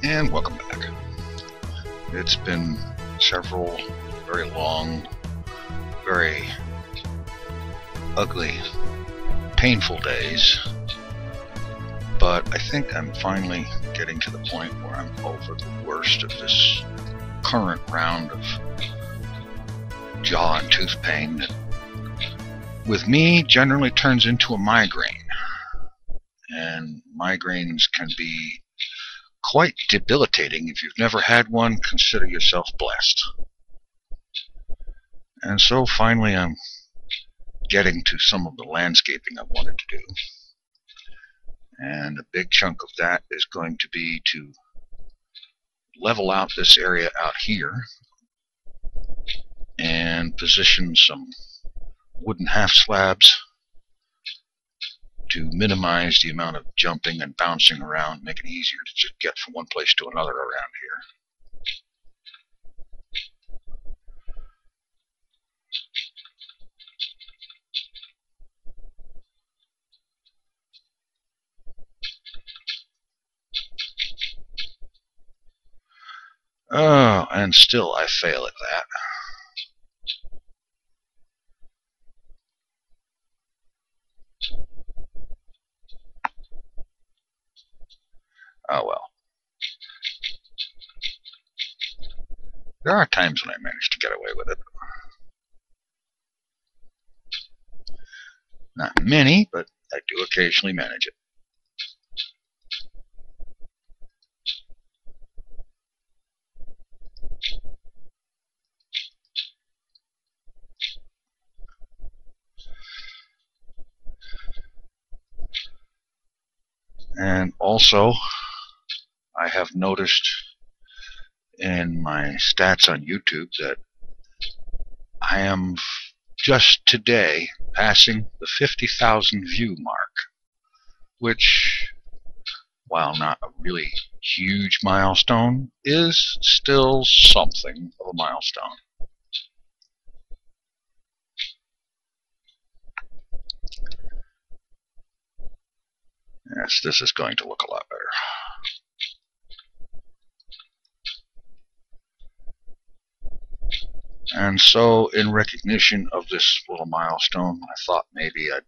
And welcome back. It's been several very long, very ugly, painful days, but I think I'm finally getting to the point where I'm over the worst of this current round of jaw and tooth pain that with me generally turns into a migraine. And migraines can be quite debilitating. If you've never had one, consider yourself blessed. And so finally I'm getting to some of the landscaping I wanted to do. And a big chunk of that is going to be to level out this area out here and position some wooden half slabs to minimize the amount of jumping and bouncing around, make it easier to just get from one place to another around here. Oh, and still I fail at that. Oh well. There are times when I manage to get away with it. Not many, but I do occasionally manage it. And also, I have noticed in my stats on YouTube that I am just today passing the 50,000 view mark, which, while not a really huge milestone, is still something of a milestone. Yes, this is going to look a lot better. And so, in recognition of this little milestone, I thought maybe I'd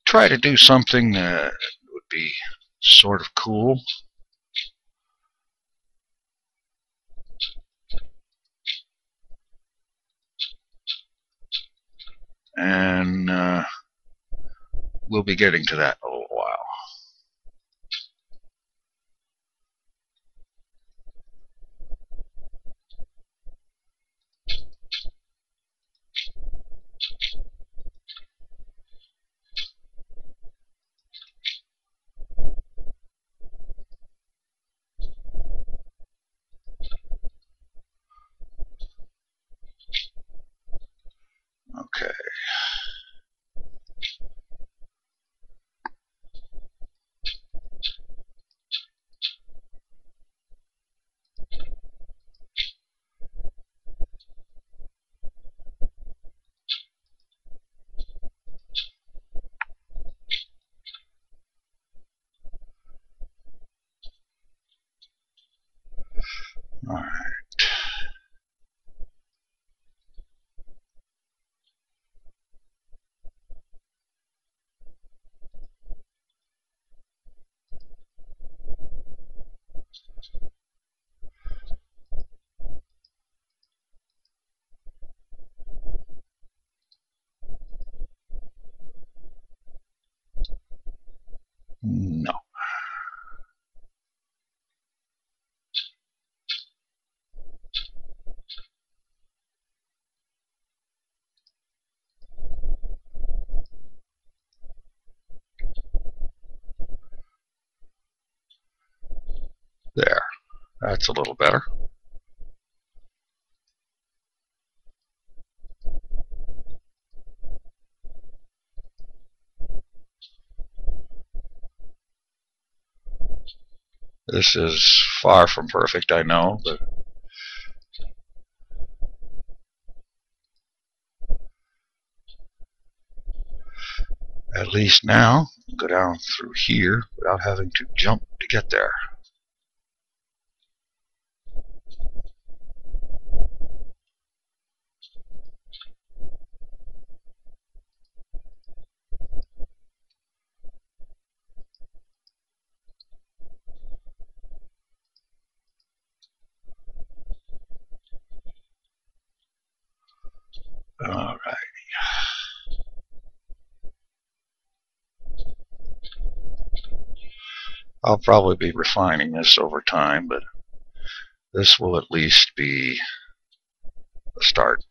try to do something that would be sort of cool. And we'll be getting to that in a little while. Okay. All right. No. There. That's a little better. This is far from perfect, I know, but at least now, go down through here without having to jump to get there. Alright. I'll probably be refining this over time, but this will at least be a start.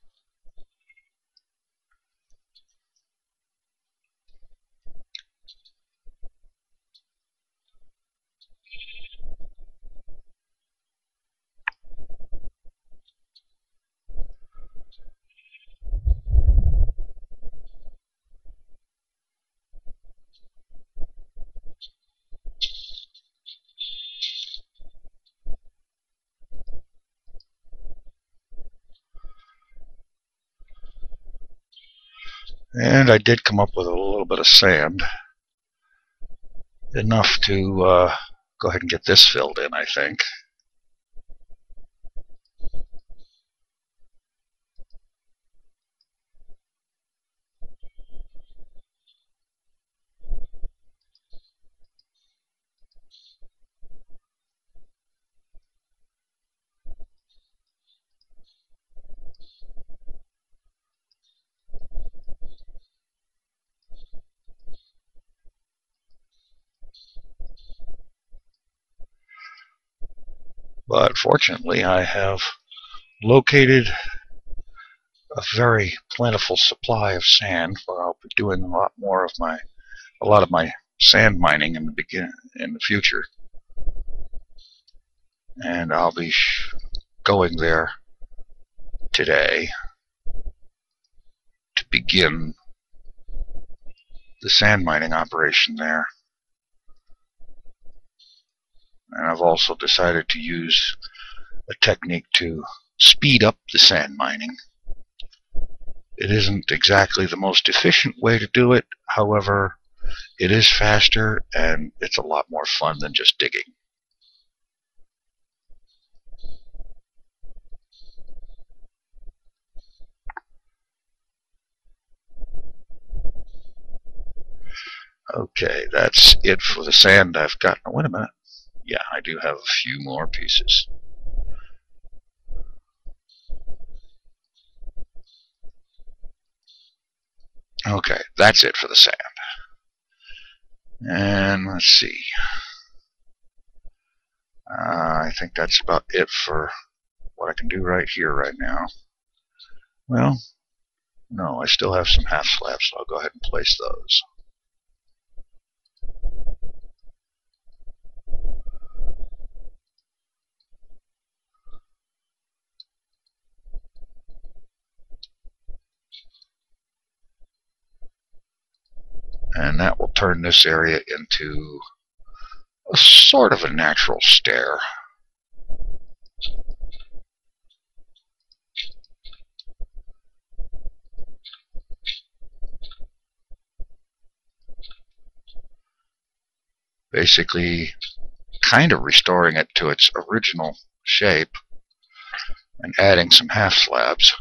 And I did come up with a little bit of sand, enough to go ahead and get this filled in, I think. But fortunately, I have located a very plentiful supply of sand, where I'll be doing a lot of my sand mining in the future, and I'll be going there today to begin the sand mining operation there. And I've also decided to use a technique to speed up the sand mining. It isn't exactly the most efficient way to do it, however, it is faster and it's a lot more fun than just digging. Okay, that's it for the sand I've got. Oh, wait a minute. Yeah, I do have a few more pieces. Okay, that's it for the sand. And let's see. I think that's about it for what I can do right here, right now. Well, no, I still have some half slabs, so I'll go ahead and place those. And that will turn this area into a sort of a natural stair. Basically, kind of restoring it to its original shape and adding some half slabs.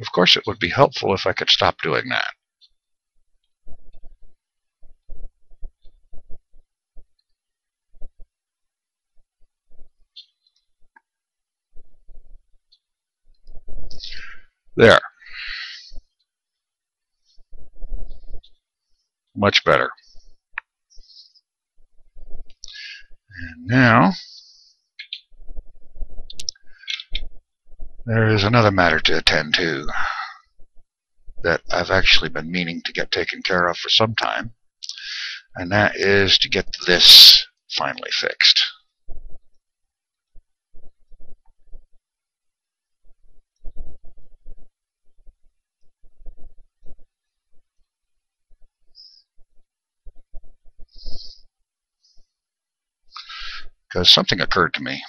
Of course, it would be helpful if I could stop doing that. There. Much better. And now, there is another matter to attend to that I've actually been meaning to get taken care of for some time, and that is to get this finally fixed. Because something occurred to me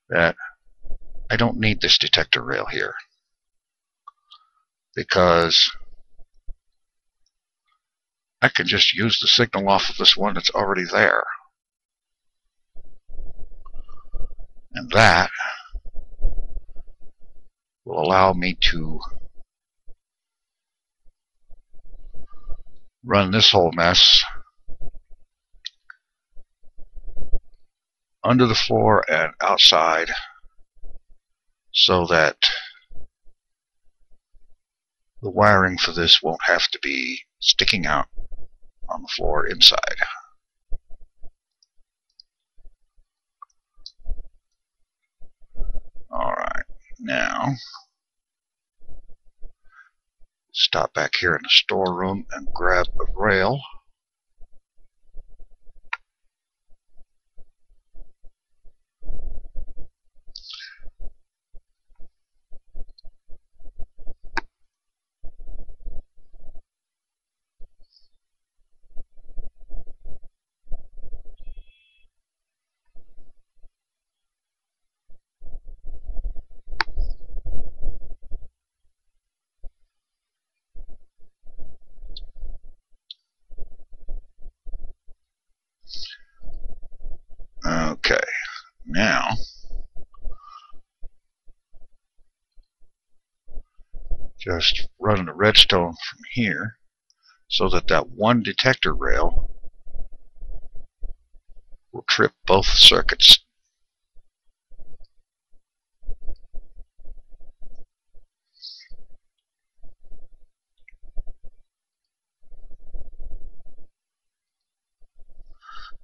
that I don't need this detector rail here, because I can just use the signal off of this one that's already there. And that will allow me to run this whole mess under the floor and outside so that the wiring for this won't have to be sticking out on the floor inside. Alright, now stop back here in the storeroom and grab a rail. Okay, now just running the redstone from here so that that one detector rail will trip both circuits.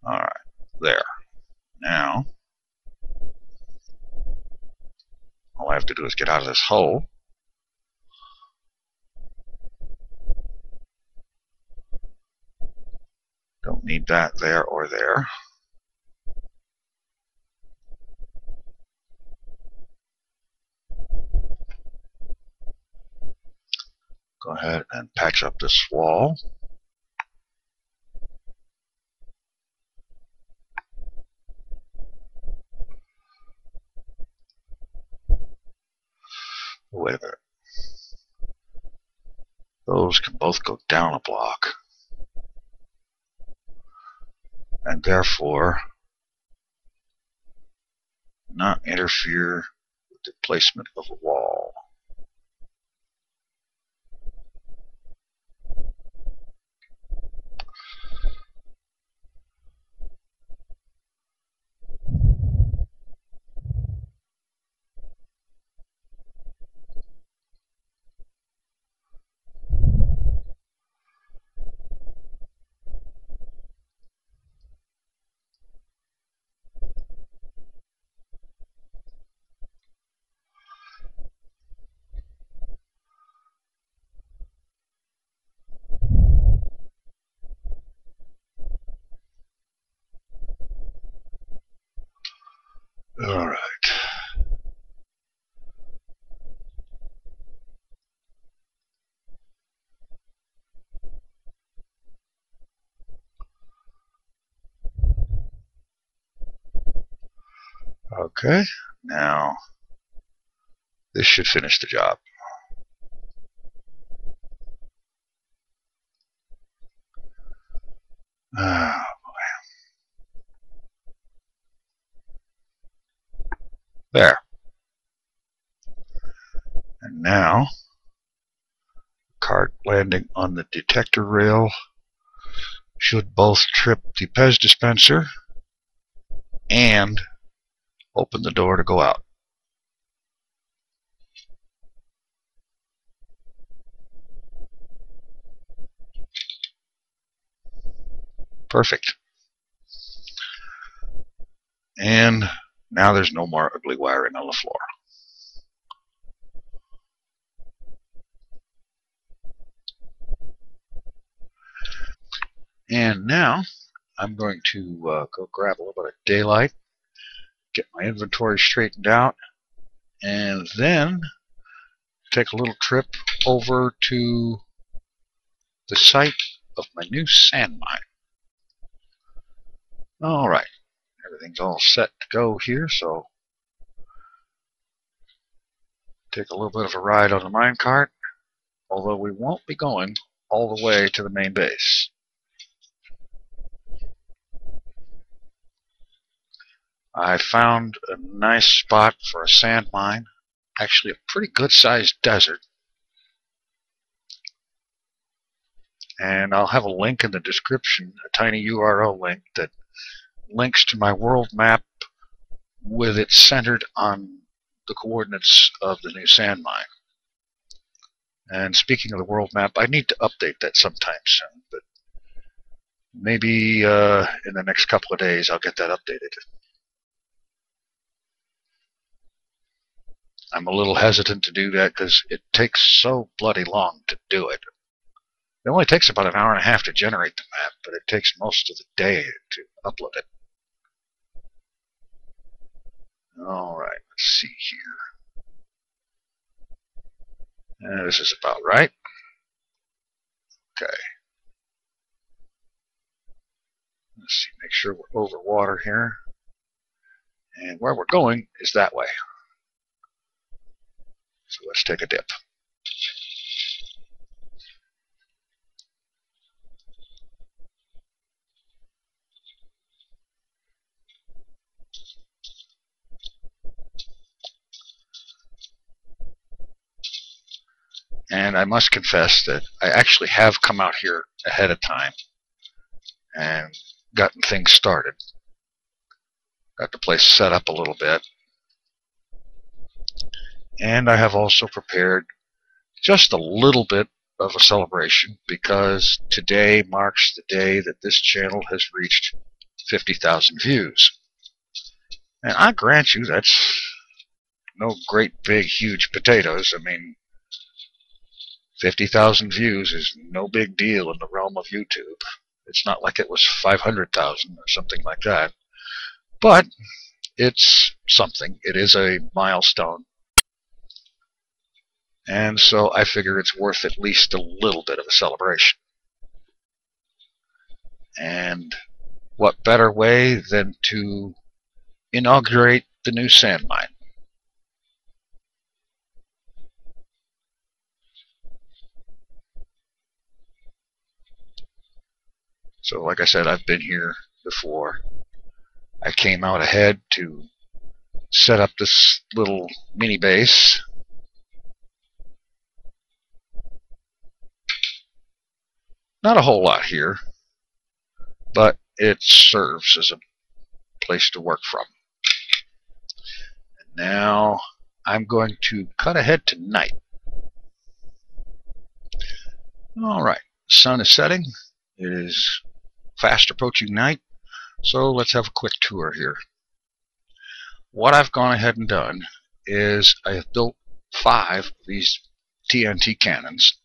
Alright, there. Now, all I have to do is get out of this hole. Don't need that there or there. Go ahead and patch up this wall. Wait a minute. Those can both go down a block, and therefore not interfere with the placement of a wall. All right. Okay, now this should finish the job. Ah, there. And now, cart landing on the detector rail should both trip the Pez dispenser and open the door to go out. Perfect. And now there's no more ugly wiring on the floor. And now I'm going to go grab a little bit of daylight, get my inventory straightened out, and then take a little trip over to the site of my new sand mine. Alright, everything's all set to go here, so take a little bit of a ride on the minecart, although we won't be going all the way to the main base. I found a nice spot for a sand mine, actually a pretty good sized desert, and I'll have a link in the description, a tiny URL link that links to my world map with it centered on the coordinates of the new sand mine. And speaking of the world map, I need to update that sometime soon, but maybe in the next couple of days I'll get that updated. I'm a little hesitant to do that because it takes so bloody long to do it. It only takes about an hour and a half to generate the map, but it takes most of the day to upload it. Alright, let's see here. This is about right. Okay. Let's see, make sure we're over water here. And where we're going is that way. So let's take a dip. And I must confess that I actually have come out here ahead of time and gotten things started. Got the place set up a little bit. And I have also prepared just a little bit of a celebration because today marks the day that this channel has reached 50,000 views. And I grant you that's no great big huge potatoes. I mean, 50,000 views is no big deal in the realm of YouTube. It's not like it was 500,000 or something like that. But it's something. It is a milestone. And so I figure it's worth at least a little bit of a celebration. And what better way than to inaugurate the new sand mine? So like I said, I've been here before. I came out ahead to set up this little mini base. Not a whole lot here, but it serves as a place to work from. And now I'm going to cut ahead to night. Alright, the sun is setting. It is fast approaching night, so let's have a quick tour here. What I've gone ahead and done is I have built 5 of these TNT cannons.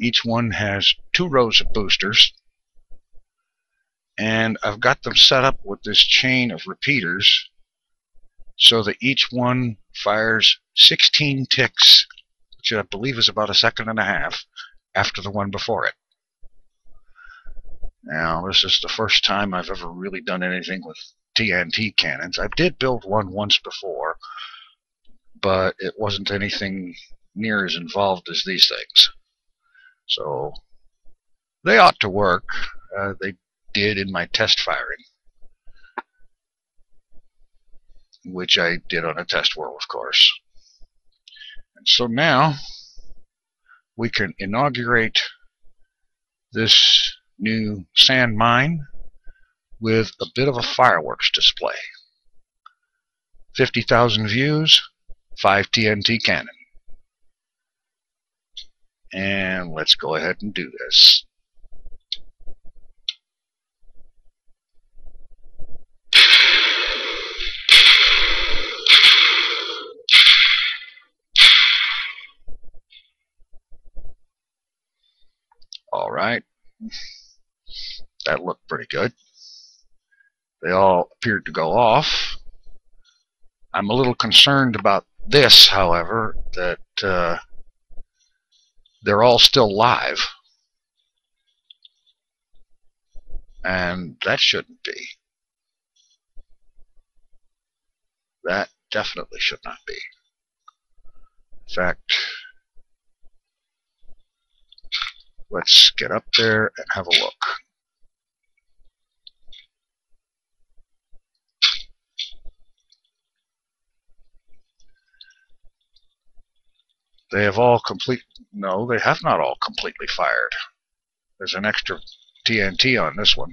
Each one has 2 rows of boosters, and I've got them set up with this chain of repeaters so that each one fires 16 ticks, which I believe is about a second and a half after the one before it. Now, this is the first time I've ever really done anything with TNT cannons. I did build one once before, but it wasn't anything near as involved as these things. So they ought to work. They did in my test firing, which I did on a test world, of course. And so now we can inaugurate this new sand mine with a bit of a fireworks display. 50,000 views, 5 TNT cannon. And let's go ahead and do this. Alright, that looked pretty good. They all appeared to go off. I'm a little concerned about this, however, that they're all still live. And that shouldn't be. That definitely should not be. In fact, let's get up there and have a look. They have all complete... No, they have not all completely fired. There's an extra TNT on this one.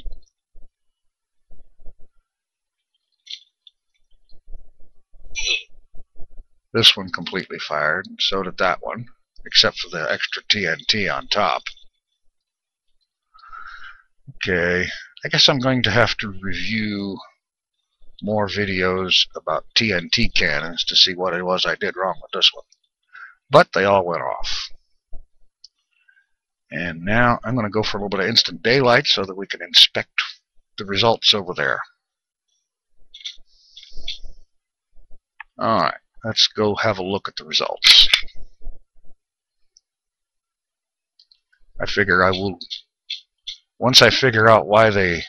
This one completely fired, and so did that one, except for the extra TNT on top. Okay, I guess I'm going to have to review more videos about TNT cannons to see what it was I did wrong with this one. But they all went off. And now I'm going to go for a little bit of instant daylight so that we can inspect the results over there. Alright, let's go have a look at the results. I figure I will, once I figure out why they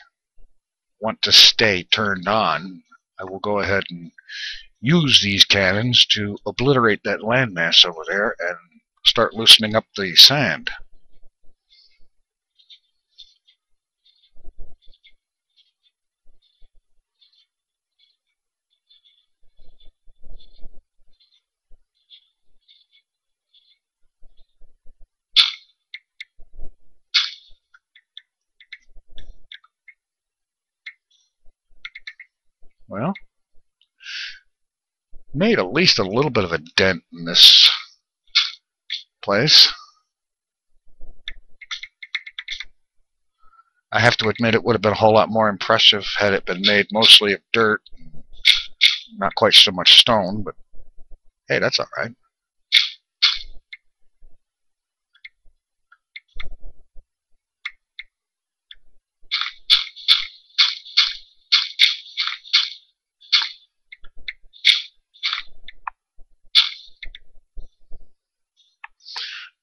want to stay turned on, I will go ahead and use these cannons to obliterate that landmass over there and start loosening up the sand. Well, made at least a little bit of a dent in this place. I have to admit it would have been a whole lot more impressive had it been made mostly of dirt, not quite so much stone, but hey, that's alright.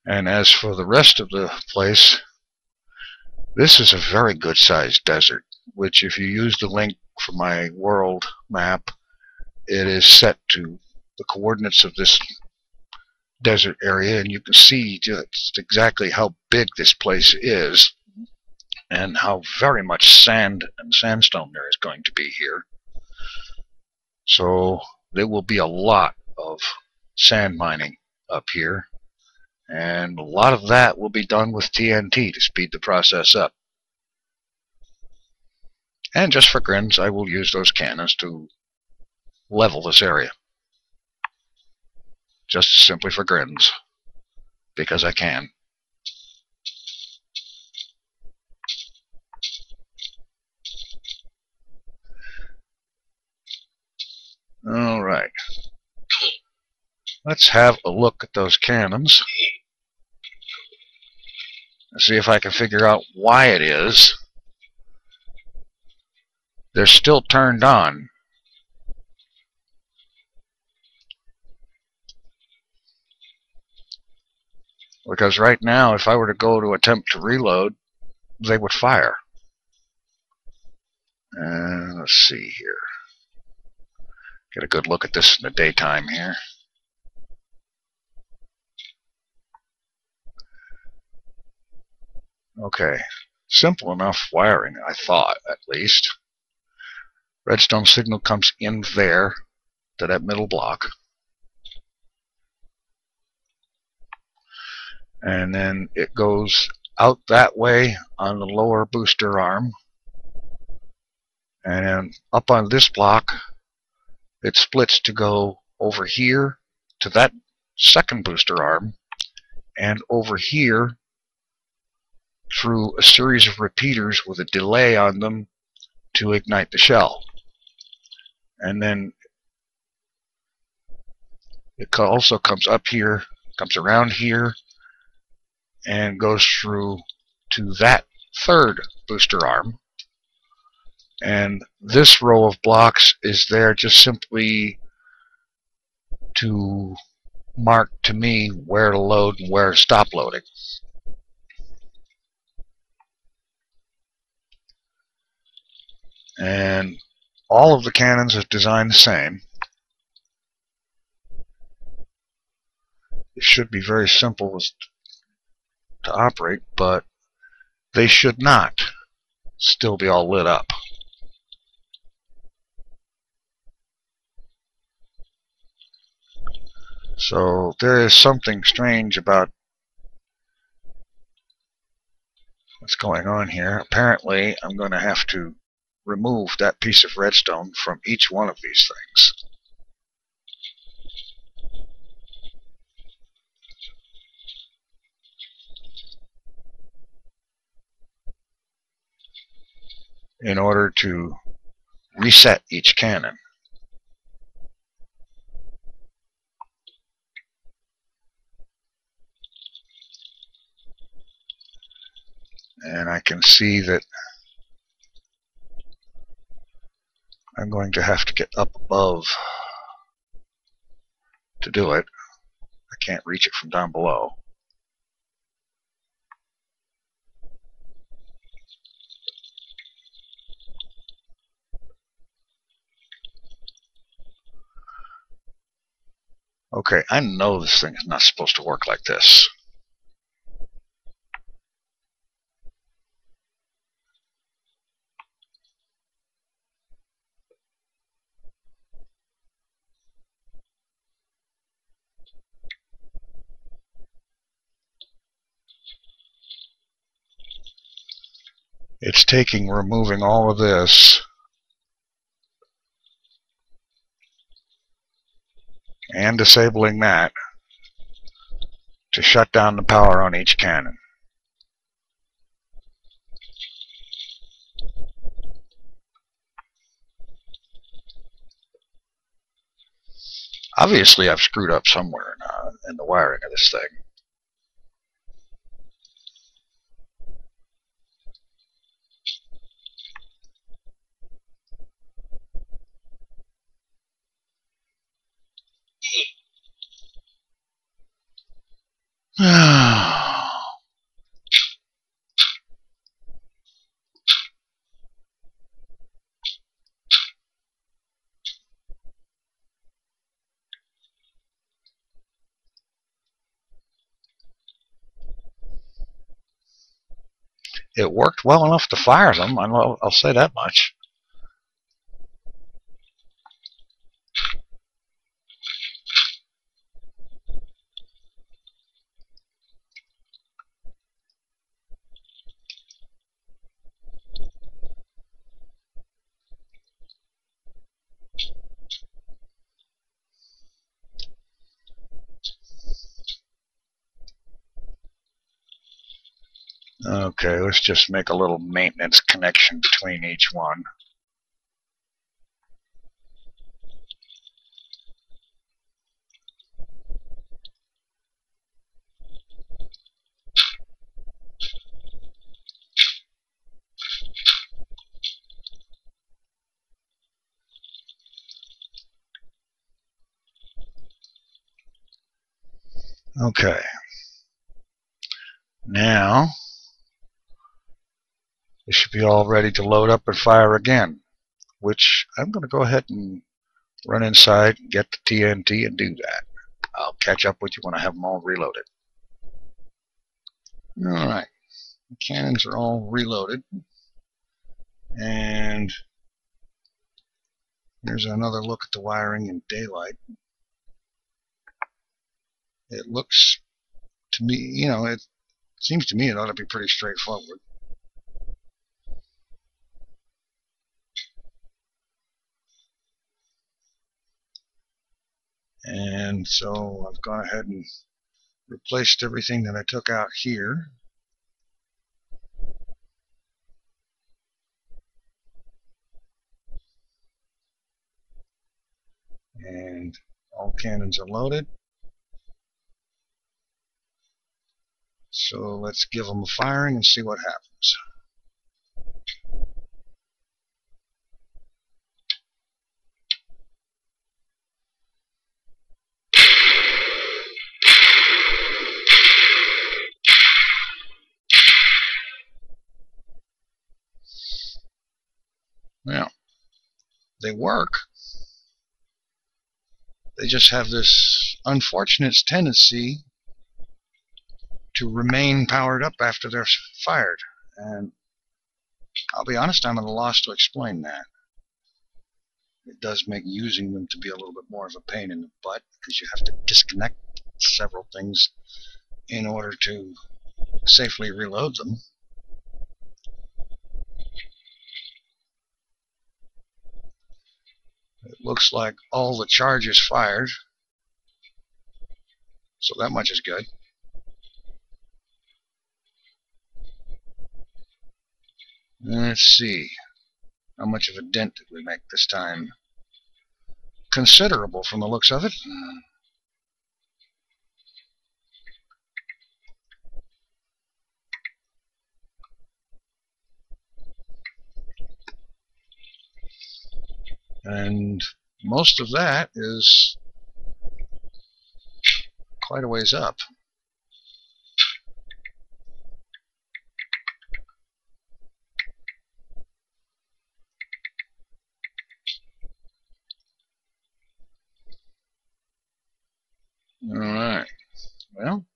And as for the rest of the place, this is a very good sized desert, which if you use the link for my world map, it is set to the coordinates of this desert area, and you can see just exactly how big this place is and how very much sand and sandstone there is going to be here. So there will be a lot of sand mining up here, and a lot of that will be done with TNT to speed the process up. And just for grins, I will use those cannons to level this area. Just simply for grins, because I can. Alright. Let's have a look at those cannons and see if I can figure out why it is they're still turned on. Because right now, if I were to go to attempt to reload, they would fire. And let's see here. Get a good look at this in the daytime here. Okay, simple enough wiring, I thought, at least. Redstone signal comes in there to that middle block. And then it goes out that way on the lower booster arm. And then up on this block, it splits to go over here to that second booster arm, and over here through a series of repeaters with a delay on them to ignite the shell. And then it also comes up here, comes around here, and goes through to that third booster arm. And this row of blocks is there just simply to mark to me where to load and where to stop loading. And all of the cannons are designed the same. It should be very simple to operate, but they should not still be all lit up. So there is something strange about what's going on here. Apparently, I'm going to have to remove that piece of redstone from each one of these things. In order to reset each cannon. And I can see that I'm going to have to get up above to do it. I can't reach it from down below. Okay, I know this thing is not supposed to work like this. It's taking removing all of this and disabling that to shut down the power on each cannon. Obviously, I've screwed up somewhere in the wiring of this thing. It worked well enough to fire them, I'll say that much. Okay, let's just make a little maintenance connection between each one. Okay. Now, this should be all ready to load up and fire again, which I'm going to go ahead and run inside and get the TNT and do that. I'll catch up with you when I have them all reloaded. Alright, the cannons are all reloaded. And here's another look at the wiring in daylight. It looks to me, it seems to me it ought to be pretty straightforward. And so I've gone ahead and replaced everything that I took out here. And all cannons are loaded. So let's give them a firing and see what happens. Now, they work. They just have this unfortunate tendency to remain powered up after they're fired. And I'll be honest, I'm at a loss to explain that. it does make using them to be a little bit more of a pain in the butt, because you have to disconnect several things in order to safely reload them. It looks like all the charges fired, so that much is good. Let's see, how much of a dent did we make this time? Considerable from the looks of it. And most of that is quite a ways up. Alright, well,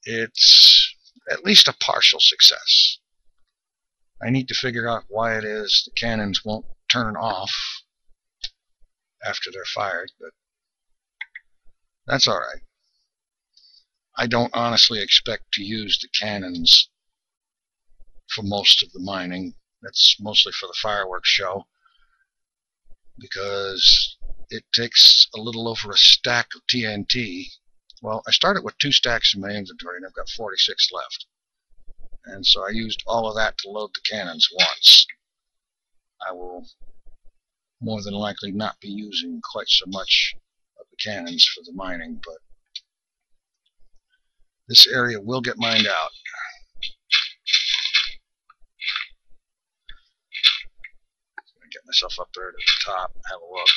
it's at least a partial success. I need to figure out why it is the cannons won't turn off after they're fired, but that's alright. I don't honestly expect to use the cannons for most of the mining. That's mostly for the fireworks show, because it takes a little over a stack of TNT. Well, I started with 2 stacks in my inventory, and I've got 46 left. And so I used all of that to load the cannons once. I will more than likely not be using quite so much of the cannons for the mining, but this area will get mined out. I'm going to get myself up there to the top and have a look.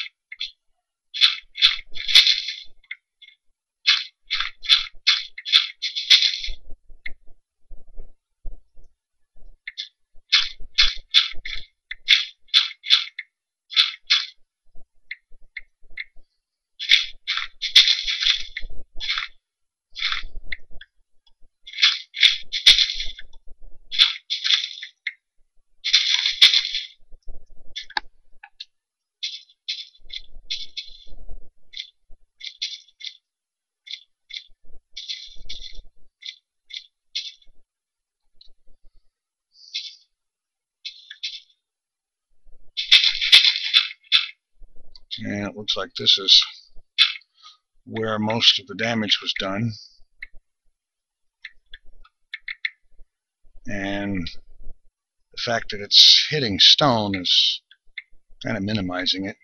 And it looks like this is where most of the damage was done. And the fact that it's hitting stone is kind of minimizing it.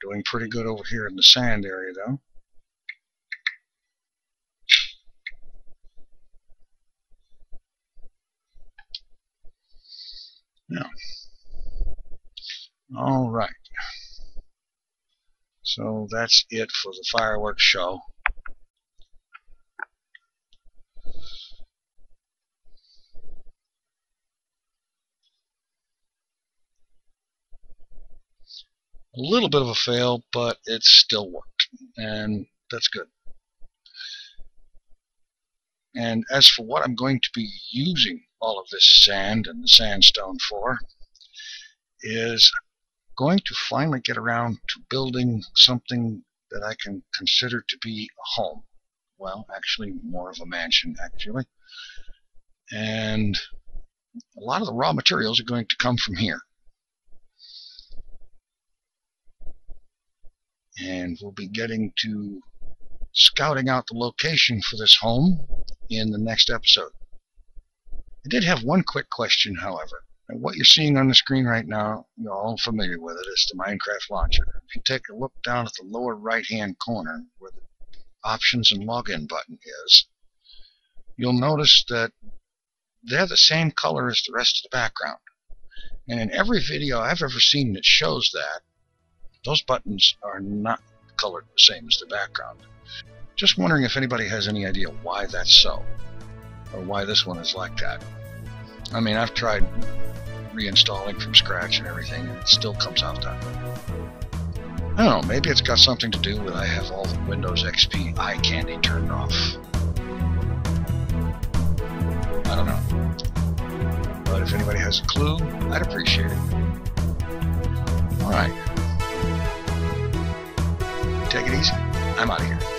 Doing pretty good over here in the sand area, though. Now, all right. So that's it for the fireworks show. A little bit of a fail, but it still worked, and that's good. And as for what I'm going to be using all of this sand and the sandstone for, is going to finally get around to building something that I can consider to be a home. Well, actually more of a mansion, actually. And a lot of the raw materials are going to come from here. And we'll be getting to scouting out the location for this home in the next episode. I did have one quick question, however. And what you're seeing on the screen right now, you're all familiar with it. It's the Minecraft launcher. If you take a look down at the lower right-hand corner where the options and login button is, you'll notice that they're the same color as the rest of the background. And in every video I've ever seen that shows that, those buttons are not colored the same as the background. Just wondering if anybody has any idea why that's so, or why this one is like that. I mean, I've tried reinstalling from scratch and everything, and it still comes out that way. I don't know, maybe it's got something to do with I have all the Windows XP eye candy turned off. I don't know. But But if anybody has a clue, I'd appreciate it. Alright. Take it easy. I'm out of here.